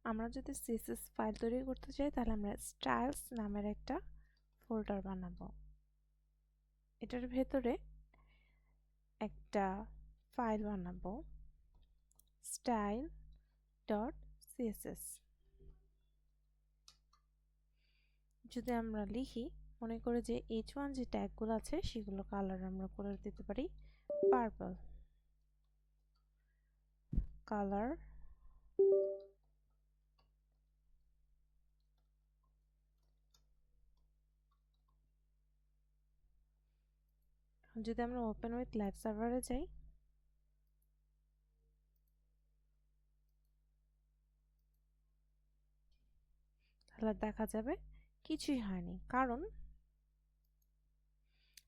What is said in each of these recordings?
আমরা যদি CSS file তৈরি করতে চাই তাহলে আমরা স্টাইলস নামের একটা ফোল্ডার বানাবো। এটার ভেতরে একটা ফাইল বানাবো style.css। যদি আমরা লিখি, মনে করে যে h1 যে ট্যাগগুলো আছে সেগুলো কালার আমরা করে দিতে পারি পার্পল কালার। যদি আমরা ওপেন উইথ লাইভ সার্ভারে যাই, তাহলে দেখা যাবে কিছুই হয়নি, কারণ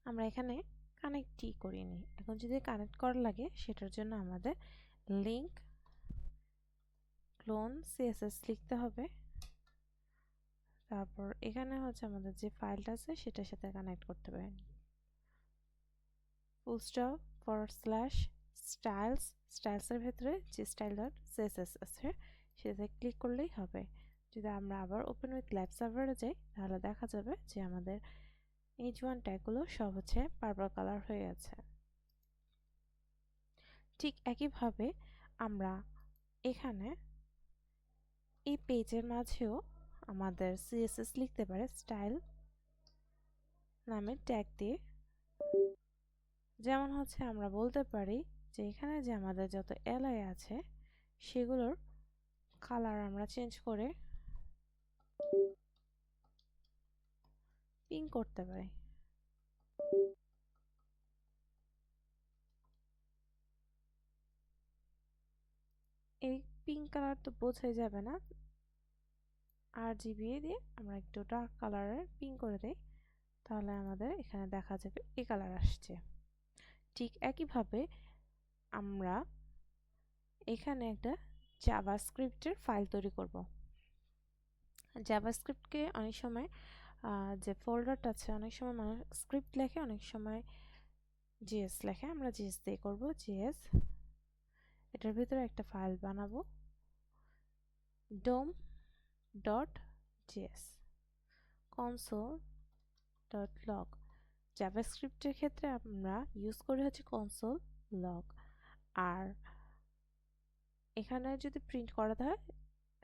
আমরা এখানে কানেক্টই করিনি। এখন যদি কানেক্ট করা লাগে সেটার জন্য আমাদের লিঙ্ক ক্লোন সিএসএস লিখতে হবে। তারপর এখানে হচ্ছে আমাদের যে ফাইলটা আছে সেটার সাথে কানেক্ট করতে হবে। ফুলস্টপ /styles, স্টাইলসের ভেতরে যে style.css আছে সেটাতে ক্লিক করলেই হবে। যদি আমরা আবার ওপেন উইথ লাইভ সার্ভারে যাই তাহলে দেখা যাবে যে আমাদের h1 ট্যাগগুলো সব হচ্ছে পার্পল কালার হয়ে গেছে। ঠিক একইভাবে আমরা এখানে এই পেজের মাঝেও আমাদের সিএসএস লিখতে পারে স্টাইল নামের ট্যাগ দিয়ে। যেমন হচ্ছে আমরা বলতে পারি যে এখানে যে আমাদের যত এলআই আছে সেগুলোর কালার আমরা চেঞ্জ করে পিঙ্ক করতে পারি। এই পিঙ্ক কালার তো বোঝাই যাবে না, RGB দিয়ে আমরা একটু ডার্ক কালারের পিঙ্ক করে দেই, তাহলে আমাদের এখানে দেখা যাবে এই কালার আসছে। ঠিক একইভাবে আমরা এখানে একটা জাভাস্ক্রিপ্টের ফাইল তৈরি করব। জাভাস্ক্রিপ্টকে অনেক সময় যে ফোল্ডারটা আছে অনেক সময় মানুষ স্ক্রিপ্ট লেখে, অনেক সময় জিএস লেখে। আমরা জিএস দিয়ে করব। জিএস, এটার ভিতরে একটা ফাইল বানাবো dom.js console.log। জাভাস্ক্রিপ্টের ক্ষেত্রে আমরা ইউজ করি হচ্ছে console log। আর এখানে যদি প্রিন্ট করা হয়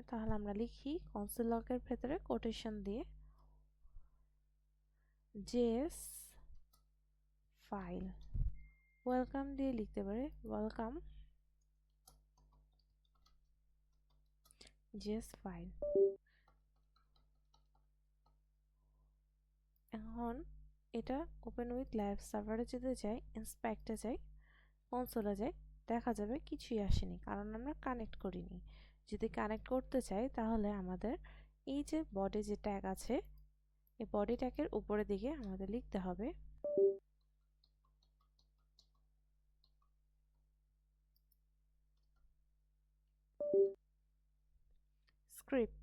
তাহলে আমরা লিখি console log এর ভেতরে কোটেশন দিয়ে js ফাইল, ওয়েলকাম দিয়ে লিখতে পারে ওয়েলকাম js ফাইল। এখন এটা ওপেন উইথ লাইভ সার্ভারে যদি যাই, ইন্সপেক্টে যাই, কনসোলে যাই, দেখা যাবে কিছুই আসেনি, কারণ আমরা কানেক্ট করিনি। যদি কানেক্ট করতে চাই তাহলে আমাদের এই যে বডি যে ট্যাগ আছে এই বডি ট্যাগের উপরের দিকে আমাদের লিখতে হবে স্ক্রিপ্ট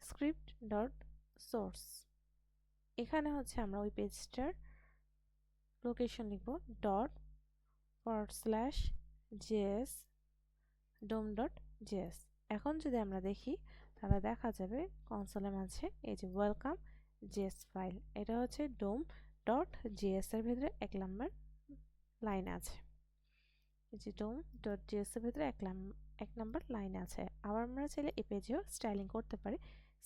script.source। এখানে হচ্ছে আমরা ওই পেজটার লোকেশন লিখব ./js dom.js। এখন যদি আমরা দেখি তাহলে দেখা যাবে কনসোলের মাঝে এই যে ওয়েলকাম js ফাইল, এটা হচ্ছে dom.js এর ভিতরে 1 নম্বর লাইন আছে। এই যে dom.js এর ভিতরে 1 নম্বর লাইন আছে। আবার আমরা চাইলে এই পেজেও স্টাইলিং করতে পারি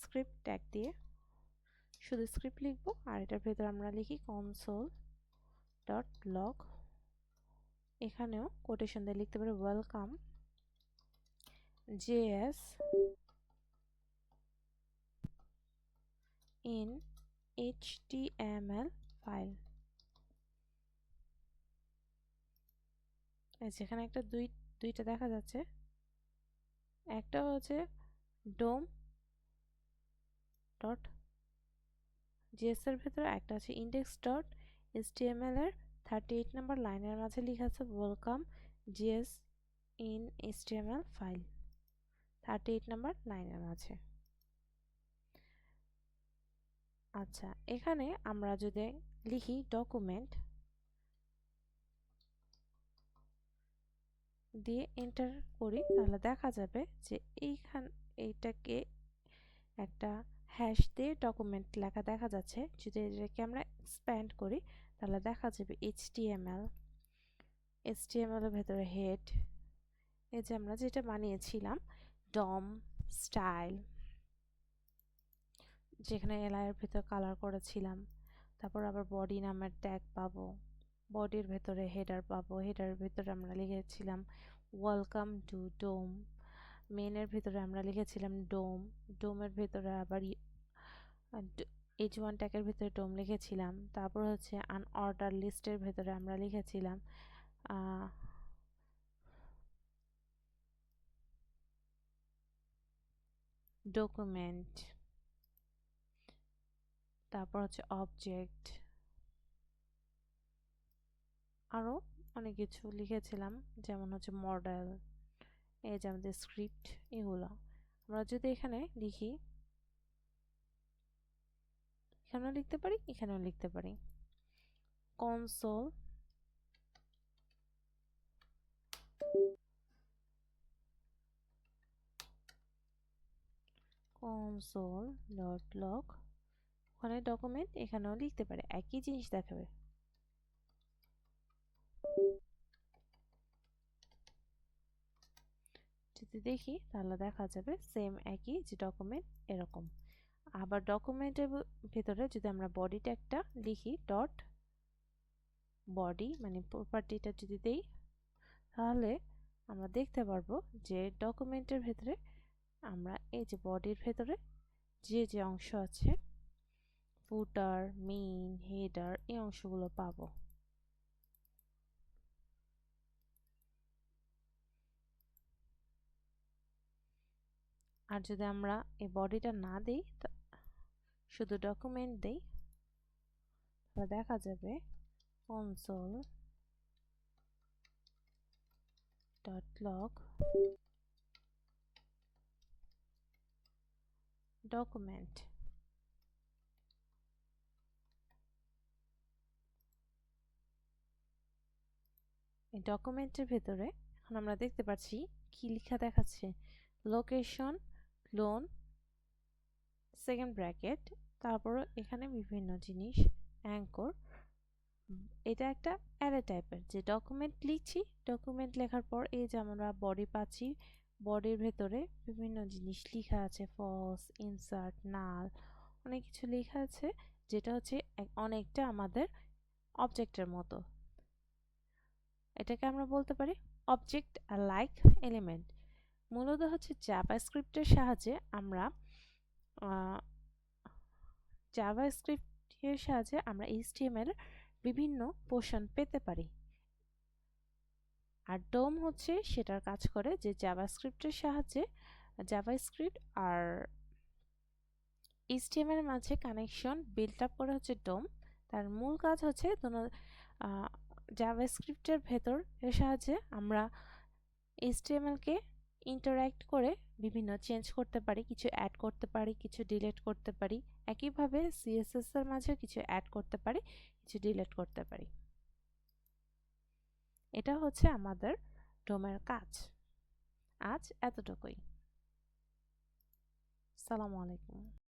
স্ক্রিপ্ট ট্যাগ দিয়ে। শুধু স্ক্রিপ্ট লিখব আর এটার ভিতরে আমরা লিখি console.log। এখানেও কোটেশন দিয়ে লিখতে পারি welcome js in html file. যেখানে একটা দুইটা দেখা যাচ্ছে, একটা হচ্ছে dom.js এর ভিতরে, একটা আছে index.html এর 38 নম্বর লাইনের মাঝে লেখা আছে welcome js in html file, 38 নম্বর লাইনের মাঝে। আচ্ছা, এখানে আমরা যদি লিখি ডকুমেন্ট দিয়ে এন্টার করি তাহলে দেখা যাবে যে এইটাকে একটা হ্যাশ দিয়ে ডকুমেন্ট লেখা দেখা যাচ্ছে। যদি এটাকে আমরা এক্সপ্যান্ড করি তাহলে দেখা যাবে HTML এর ভেতরে হেড, এই যে আমরা যেটা বানিয়েছিলাম ডম স্টাইল, যেখানে এর ভেতর কালার করেছিলাম। তারপর আবার বডি নামের ট্যাগ পাবো, বডির ভেতরে হেডার পাবো, হেডার ভেতরে আমরা লিখেছিলাম ওয়েলকাম টু ডোম। মেনের ভেতরে আমরা লিখেছিলাম ডোম, ডোমের ভেতরে আবার H1 ট্যাগের ভেতরে ডোম লিখেছিলাম। তারপর হচ্ছে আনঅর্ডার লিস্টের ভেতরে আমরা লিখেছিলাম ডকুমেন্ট। তারপর হচ্ছে অবজেক্ট, আরও অনেক কিছু লিখেছিলাম, যেমন হচ্ছে মডেল, এই যে আমাদের স্ক্রিপ্ট। এগুলো আমরা যদি এখানে লিখি, এখানেও লিখতে পারি, এখানেও লিখতে পারি। কনসোল ডট লগ, ওখানে ডকুমেন্ট, এখানেও লিখতে পারে, একই জিনিস দেখাবে। যদি দেখি তাহলে দেখা যাবে সেম একই, যে ডকুমেন্ট এরকম। আবার ডকুমেন্টের ভিতরে যদি আমরা বডি ট্যাগটা লিখি ডট বডি, মানে প্রপার্টিটা যদি দেই, তাহলে আমরা দেখতে পারবো যে ডকুমেন্টের ভেতরে আমরা এই যে বডির ভেতরে যে অংশ আছে, ফুটার, মেইন, হেডার, এই অংশগুলো পাবো। আর যদি আমরা এই বডিটা না দিই, শুধু ডকুমেন্ট দেই, তাহলে দেখা যাবে কনসোল ডট লগ ডকুমেন্ট। এই ডকুমেন্টের ভেতরে এখন আমরা দেখতে পাচ্ছি কি লেখা দেখাচ্ছে, লোকেশন, ক্লোন, সেকেন্ড ব্র্যাকেট, তারপরও এখানে বিভিন্ন জিনিস, অ্যাঙ্কর। এটা একটা অ্যারে টাইপের, যে ডকুমেন্ট লিখছি, ডকুমেন্ট লেখার পর এই যে আমরা বডি পাচ্ছি, বডির ভেতরে বিভিন্ন জিনিস লেখা আছে, ফলস, ইনসার্ট, নাল, অনেক কিছু লেখা আছে, যেটা হচ্ছে অনেকটা আমাদের অবজেক্টের মতো। এটাকে আমরা বলতে পারি অবজেক্ট লাইক এলিমেন্ট। মূলত হচ্ছে জাভাস্ক্রিপ্টের সাহায্যে আমরা HTML বিভিন্ন পোর্শন পেতে পারি। আর ডোম হচ্ছে সেটার কাজ করে, যে জাভাস্ক্রিপ্টের সাহায্যে জাভাস্ক্রিপ্ট আর HTML এর মাঝে কানেকশন বিল্ড আপ করে হচ্ছে ডোম। তার মূল কাজ হচ্ছে জাভাস্ক্রিপ্টের ভেতর এর সাহায্যে আমরা HTML কে ইন্টারঅ্যাক্ট করে বিভিন্ন চেঞ্জ করতে পারি, কিছু অ্যাড করতে পারি, কিছু ডিলিট করতে পারি। একইভাবে CSS এর মাঝে কিছু অ্যাড করতে পারি, কিছু ডিলিট করতে পারি। এটা হচ্ছে আমাদের ডোমের কাজ। আজ এতটুকুই। আসসালামু আলাইকুম।